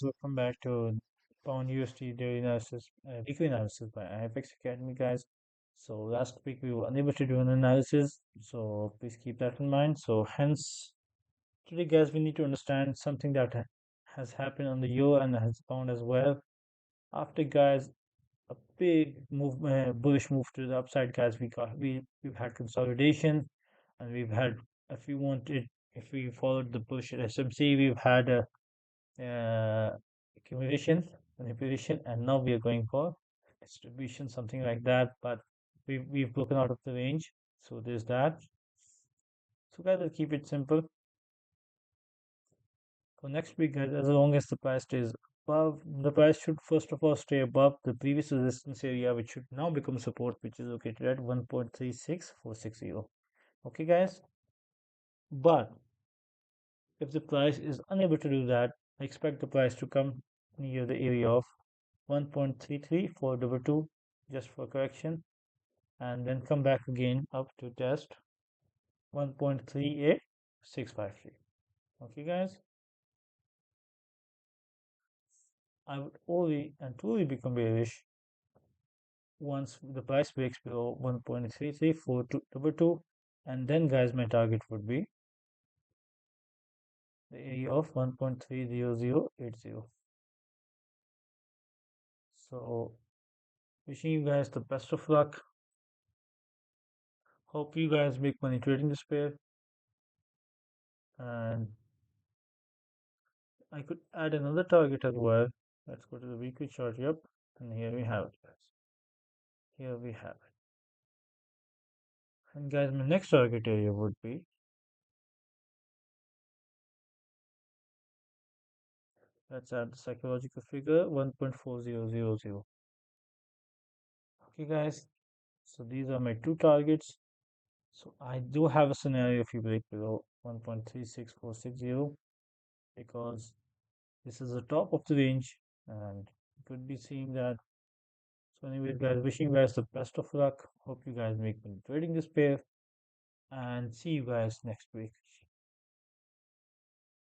welcome back to Pound USD daily analysis, weekly analysis by IFX Academy, guys. So last week we were unable to do an analysis, so please keep that in mind. So hence today, guys, we need to understand something that has happened on the euro and has pound as well. After, guys, a big move, bullish move to the upside, guys, we've had consolidation, and we've had, if we followed the bullish SMC, we've had a accumulation, manipulation, and now we are going for distribution, something like that. But we've broken out of the range, so there's that. So guys, I'll keep it simple. For next week, guys, as long as the price stays above, the price should first of all stay above the previous resistance area, which should now become support, which is located at 1.36460. Okay, guys. But if the price is unable to do that, I expect the price to come near the area of 1.33 just for correction, and then come back again up to test 1.38653. Okay, guys, I would only and truly become bearish once the price breaks below 1.334222, and then, guys, my target would be the area of 1.30080. So wishing you guys the best of luck. Hope you guys make money trading this pair. And I could add another target as well. Let's go to the weekly chart. Yep, and here we have it, guys. Here we have it. And guys, my next target area would be, let's add the psychological figure, 1.4000. Okay, guys, so these are my two targets. So I do have a scenario if you break below 1.36460, because this is the top of the range, and you could be seeing that. So anyway, guys, wishing you guys the best of luck. Hope you guys make money trading this pair, and see you guys next week.